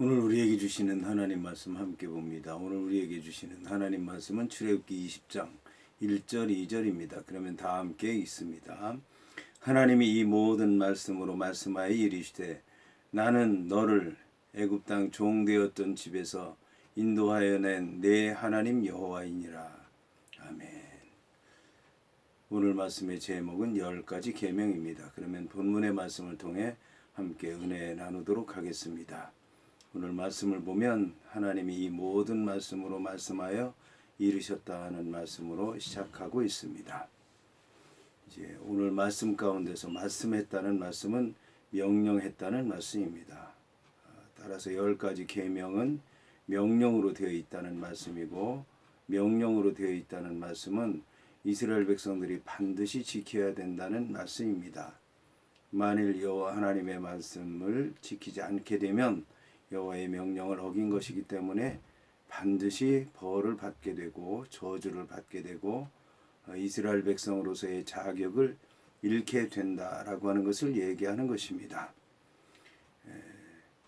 오늘 우리에게 주시는 하나님 말씀 함께 봅니다. 오늘 우리에게 주시는 하나님 말씀은 출애굽기 20장 1절 2절입니다. 그러면 다 함께 읽습니다. 하나님이 이 모든 말씀으로 말씀하여 이르시되 나는 너를 애굽 땅 종되었던 집에서 인도하여 낸 내 하나님 여호와이니라. 아멘. 오늘 말씀의 제목은 10가지 계명입니다. 그러면 본문의 말씀을 통해 함께 은혜 나누도록 하겠습니다. 오늘 말씀을 보면 하나님이 이 모든 말씀으로 말씀하여 이르셨다 하는 말씀으로 시작하고 있습니다. 이제 오늘 말씀 가운데서 말씀했다는 말씀은 명령했다는 말씀입니다. 따라서 10가지 계명은 명령으로 되어 있다는 말씀이고, 명령으로 되어 있다는 말씀은 이스라엘 백성들이 반드시 지켜야 된다는 말씀입니다. 만일 여호와 하나님의 말씀을 지키지 않게 되면 여호와의 명령을 어긴 것이기 때문에 반드시 벌을 받게 되고 저주를 받게 되고 이스라엘 백성으로서의 자격을 잃게 된다라고 하는 것을 얘기하는 것입니다.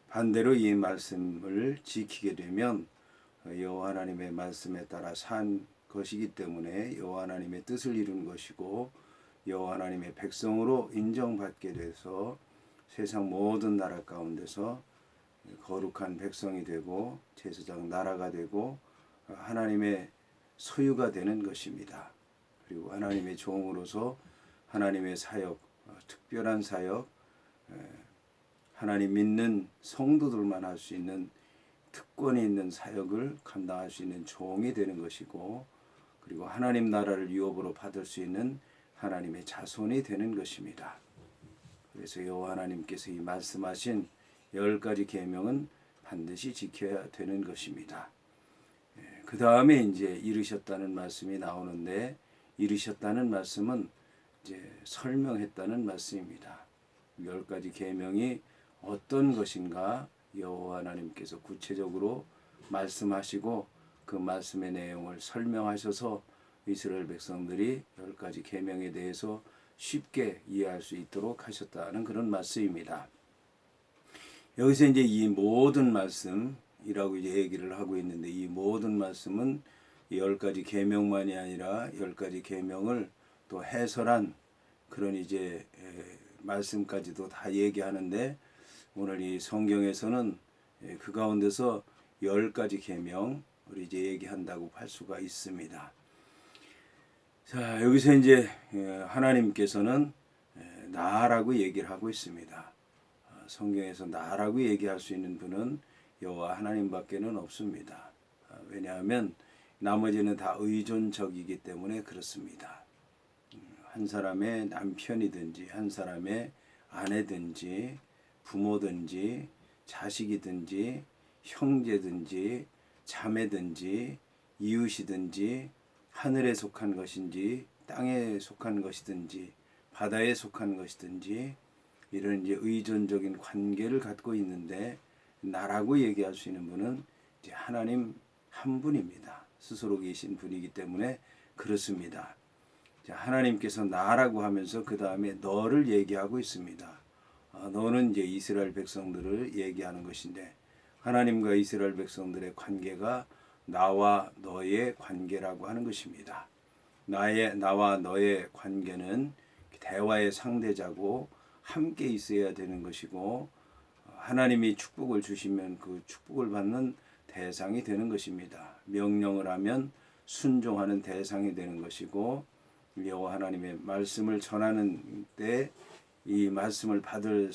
반대로 이 말씀을 지키게 되면 여호와 하나님의 말씀에 따라 산 것이기 때문에 여호와 하나님의 뜻을 이룬 것이고 여호와 하나님의 백성으로 인정받게 돼서 세상 모든 나라 가운데서 거룩한 백성이 되고 제사장 나라가 되고 하나님의 소유가 되는 것입니다. 그리고 하나님의 종으로서 하나님의 사역, 특별한 사역, 하나님 믿는 성도들만 할 수 있는 특권이 있는 사역을 감당할 수 있는 종이 되는 것이고, 그리고 하나님 나라를 유업으로 받을 수 있는 하나님의 자손이 되는 것입니다. 그래서 여호와 하나님께서 이 말씀하신 10가지 계명은 반드시 지켜야 되는 것입니다. 그 다음에 이제 이르셨다는 말씀이 나오는데, 이르셨다는 말씀은 이제 설명했다는 말씀입니다. 10가지 계명이 어떤 것인가 여호와 하나님께서 구체적으로 말씀하시고 그 말씀의 내용을 설명하셔서 이스라엘 백성들이 10가지 계명에 대해서 쉽게 이해할 수 있도록 하셨다는 그런 말씀입니다. 여기서 이제 이 모든 말씀이라고 이제 얘기를 하고 있는데, 이 모든 말씀은 10가지 계명만이 아니라 10가지 계명을 또 해설한 그런 이제 말씀까지도 다 얘기하는데, 오늘 이 성경에서는 그 가운데서 10가지 계명을 이제 얘기한다고 할 수가 있습니다. 자, 여기서 이제 하나님께서는 나라고 얘기를 하고 있습니다. 성경에서 나라고 얘기할 수 있는 분은 여호와 하나님밖에는 없습니다. 왜냐하면 나머지는 다 의존적이기 때문에 그렇습니다. 한 사람의 남편이든지 한 사람의 아내든지 부모든지 자식이든지 형제든지 자매든지 이웃이든지 하늘에 속한 것인지 땅에 속한 것이든지 바다에 속한 것이든지 이런 이제 의존적인 관계를 갖고 있는데, 나라고 얘기할 수 있는 분은 이제 하나님 한 분입니다. 스스로 계신 분이기 때문에 그렇습니다. 자, 하나님께서 나라고 하면서 그 다음에 너를 얘기하고 있습니다. 너는 이제 이스라엘 백성들을 얘기하는 것인데, 하나님과 이스라엘 백성들의 관계가 나와 너의 관계라고 하는 것입니다. 나와 너의 관계는 대화의 상대자고 함께 있어야 되는 것이고, 하나님이 축복을 주시면 그 축복을 받는 대상이 되는 것입니다. 명령을 하면 순종하는 대상이 되는 것이고, 여호와 하나님의 말씀을 전하는 때 이 말씀을 받을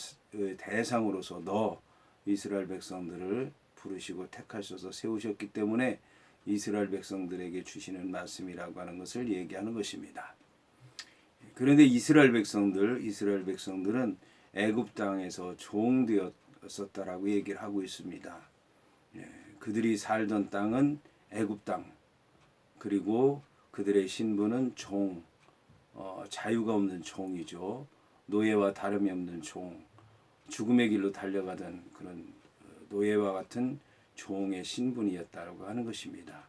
대상으로서 너 이스라엘 백성들을 부르시고 택하셔서 세우셨기 때문에 이스라엘 백성들에게 주시는 말씀이라고 하는 것을 얘기하는 것입니다. 그런데 이스라엘 백성들은 애굽 땅에서 종되었었다라고 얘기를 하고 있습니다. 그들이 살던 땅은 애굽 땅, 그리고 그들의 신분은 종, 자유가 없는 종이죠. 노예와 다름이 없는 종, 죽음의 길로 달려가던 그런 노예와 같은 종의 신분이었다라고 하는 것입니다.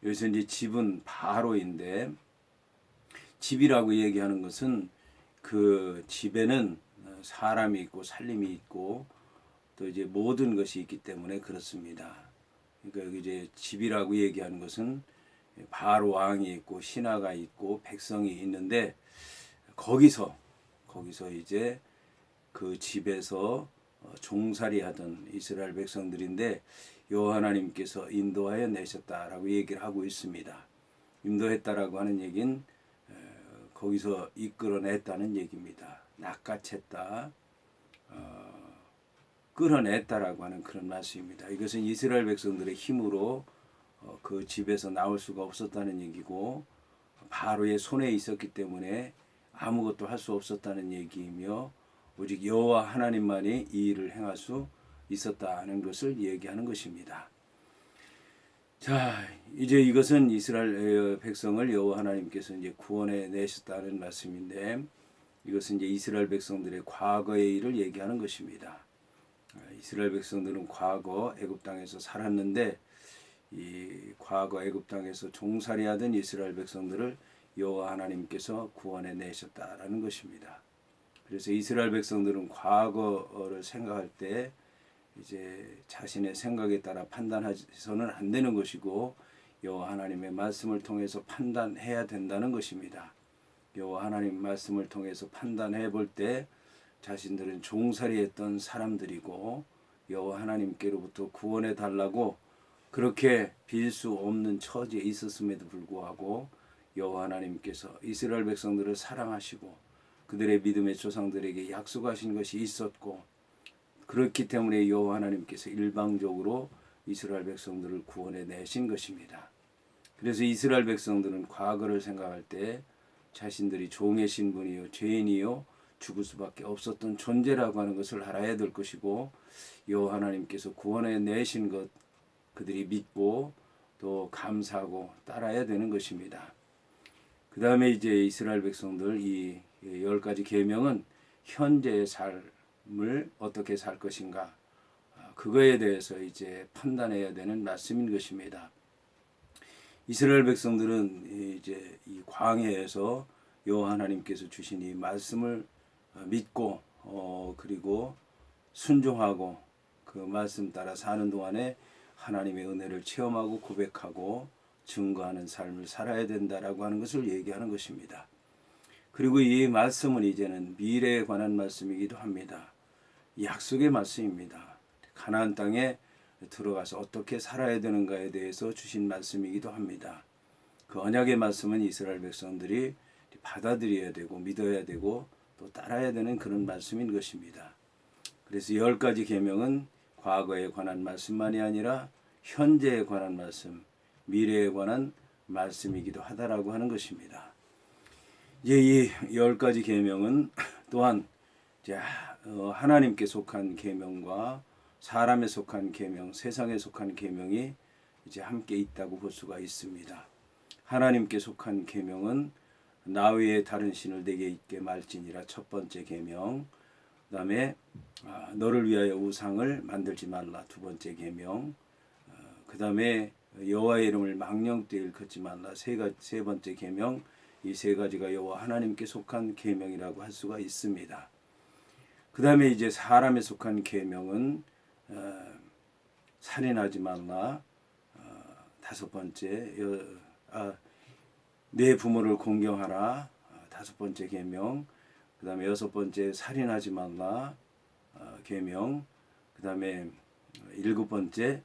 여기서 이제 집은 바로인데, 집이라고 얘기하는 것은 그 집에는 사람이 있고 살림이 있고 또 이제 모든 것이 있기 때문에 그렇습니다. 그러니까 여기 이제 집이라고 얘기하는 것은 바로 왕이 있고 신하가 있고 백성이 있는데 거기서 이제 그 집에서 종살이 하던 이스라엘 백성들인데 여호와 하나님께서 인도하여 내셨다라고 얘기를 하고 있습니다. 인도했다라고 하는 얘기는 거기서 이끌어냈다는 얘기입니다. 낚아챘다, 끌어냈다라고 하는 그런 말씀입니다. 이것은 이스라엘 백성들의 힘으로 그 집에서 나올 수가 없었다는 얘기고 바로의 손에 있었기 때문에 아무것도 할 수 없었다는 얘기이며 오직 여호와 하나님만이 이 일을 행할 수 있었다는 것을 얘기하는 것입니다. 자, 이제 이것은 이스라엘 백성을 여호와 하나님께서 이제 구원해 내셨다는 말씀인데 이것은 이제 이스라엘 백성들의 과거의 일을 얘기하는 것입니다. 이스라엘 백성들은 과거 애굽 땅에서 살았는데 이 과거 애굽 땅에서 종살이하던 이스라엘 백성들을 여호와 하나님께서 구원해 내셨다라는 것입니다. 그래서 이스라엘 백성들은 과거를 생각할 때 이제 자신의 생각에 따라 판단해서는 안 되는 것이고 여호와 하나님의 말씀을 통해서 판단해야 된다는 것입니다. 여호와 하나님 말씀을 통해서 판단해 볼 때 자신들은 종살이했던 사람들이고 여호와 하나님께로부터 구원해 달라고 그렇게 빌 수 없는 처지에 있었음에도 불구하고 여호와 하나님께서 이스라엘 백성들을 사랑하시고 그들의 믿음의 조상들에게 약속하신 것이 있었고 그렇기 때문에 여호와 하나님께서 일방적으로 이스라엘 백성들을 구원해 내신 것입니다. 그래서 이스라엘 백성들은 과거를 생각할 때 자신들이 종의 신분이요 죄인이요 죽을 수밖에 없었던 존재라고 하는 것을 알아야 될 것이고 여호와 하나님께서 구원해 내신 것 그들이 믿고 또 감사하고 따라야 되는 것입니다. 그 다음에 이제 이스라엘 백성들 이 10가지 계명은 현재의 삶을 어떻게 살 것인가 그거에 대해서 이제 판단해야 되는 말씀인 것입니다. 이스라엘 백성들은 이제 이 광야에서 여호와 하나님께서 주신 이 말씀을 믿고 그리고 순종하고 그 말씀 따라 사는 동안에 하나님의 은혜를 체험하고 고백하고 증거하는 삶을 살아야 된다라고 하는 것을 얘기하는 것입니다. 그리고 이 말씀은 이제는 미래에 관한 말씀이기도 합니다. 약속의 말씀입니다. 가나안 땅에 들어가서 어떻게 살아야 되는가에 대해서 주신 말씀이기도 합니다. 그 언약의 말씀은 이스라엘 백성들이 받아들여야 되고 믿어야 되고 또 따라야 되는 그런 말씀인 것입니다. 그래서 10가지 계명은 과거에 관한 말씀만이 아니라 현재에 관한 말씀, 미래에 관한 말씀이기도 하다라고 하는 것입니다. 이제 이 10가지 계명은 또한 하나님께 속한 계명과 사람에 속한 계명, 세상에 속한 계명이 이제 함께 있다고 볼 수가 있습니다. 하나님께 속한 계명은 나 외에 다른 신을 내게 있게 말지니라 첫 번째 계명. 그다음에 너를 위하여 우상을 만들지 말라 두 번째 계명. 그다음에 여호와의 이름을 망령되이 일컫지 말라 세 번째 계명. 이 세 가지가 여호와 하나님께 속한 계명이라고 할 수가 있습니다. 그다음에 이제 사람에 속한 계명은 살인하지 말라 다섯 번째 내 부모를 공경하라 다섯 번째 계명. 그다음에 여섯 번째 살인하지 말라 계명. 그다음에 일곱 번째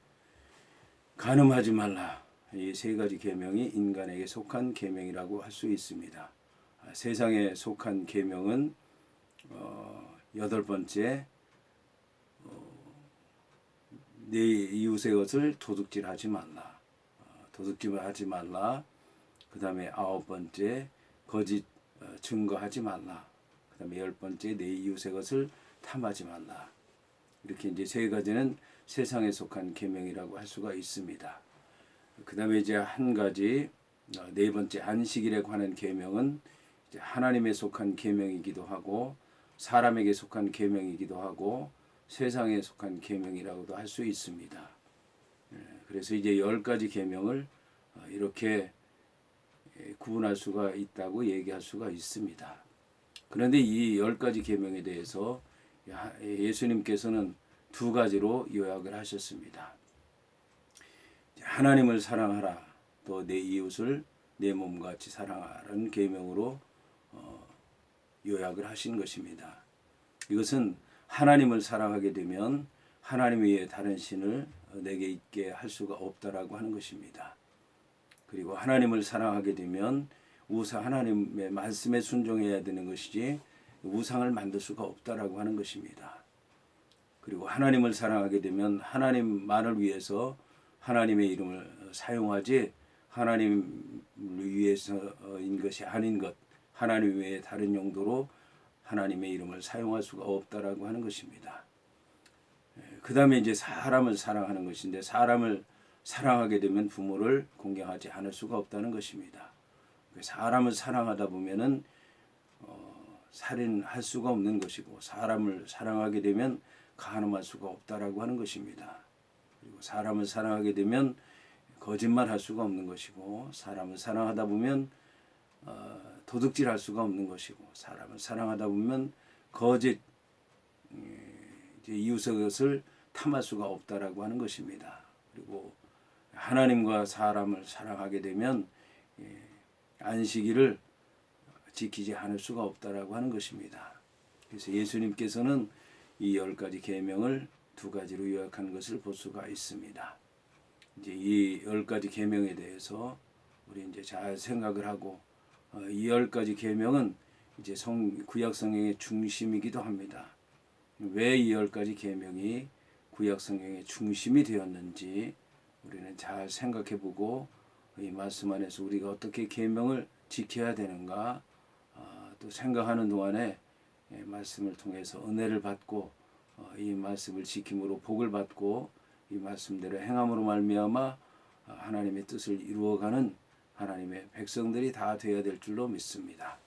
간음하지 말라. 이 세 가지 계명이 인간에게 속한 계명이라고 할 수 있습니다. 세상에 속한 계명은 여덟 번째 내 이웃의 것을 도둑질하지 말라. 도둑질하지 말라. 그다음에 아홉 번째 거짓 증거하지 말라. 그다음에 열 번째 내 이웃의 것을 탐하지 말라. 이렇게 이제 세 가지는 세상에 속한 계명이라고 할 수가 있습니다. 그다음에 이제 한 가지 네 번째 안식일에 관한 계명은 이제 하나님에 속한 계명이기도 하고 사람에게 속한 계명이기도 하고 세상에 속한 계명이라고도 할 수 있습니다. 그래서 이제 10가지 계명을 이렇게 구분할 수가 있다고 얘기할 수가 있습니다. 그런데 이 10가지 계명에 대해서 예수님께서는 두 가지로 요약을 하셨습니다. 하나님을 사랑하라, 또 내 이웃을 내 몸과 같이 사랑하라는 계명으로 요약을 하신 것입니다. 이것은 하나님을 사랑하게 되면 하나님 외에 다른 신을 내게 있게 할 수가 없다라고 하는 것입니다. 그리고 하나님을 사랑하게 되면 하나님의 말씀에 순종해야 되는 것이지 우상을 만들 수가 없다라고 하는 것입니다. 그리고 하나님을 사랑하게 되면 하나님만을 위해서 하나님의 이름을 사용하지 하나님을 위해서인 것이 아닌 것, 하나님 외에 다른 용도로 하나님의 이름을 사용할 수가 없다라고 하는 것입니다. 그 다음에 이제 사람을 사랑하는 것인데, 사람을 사랑하게 되면 부모를 공경하지 않을 수가 없다는 것입니다. 사람을 사랑하다 보면은 살인할 수가 없는 것이고, 사람을 사랑하게 되면 간음할 수가 없다라고 하는 것입니다. 그리고 사람을 사랑하게 되면 거짓말할 수가 없는 것이고, 사람을 사랑하다 보면 도둑질할 수가 없는 것이고, 사람을 사랑하다 보면 거짓 이웃의 것을 탐할 수가 없다라고 하는 것입니다. 그리고 하나님과 사람을 사랑하게 되면 안식일을 지키지 않을 수가 없다라고 하는 것입니다. 그래서 예수님께서는 이 10가지 계명을 두 가지로 요약한 것을 볼 수가 있습니다. 이제 이 10가지 계명에 대해서 우리 이제 잘 생각을 하고, 이 10가지 계명은 이제 구약 성경의 중심이기도 합니다. 왜 이 10가지 계명이 구약 성경의 중심이 되었는지 우리는 잘 생각해 보고, 이 말씀 안에서 우리가 어떻게 계명을 지켜야 되는가 또 생각하는 동안에 말씀을 통해서 은혜를 받고, 이 말씀을 지킴으로 복을 받고, 이 말씀대로 행함으로 말미암아 하나님의 뜻을 이루어가는 하나님의 백성들이 다 되어야 될 줄로 믿습니다.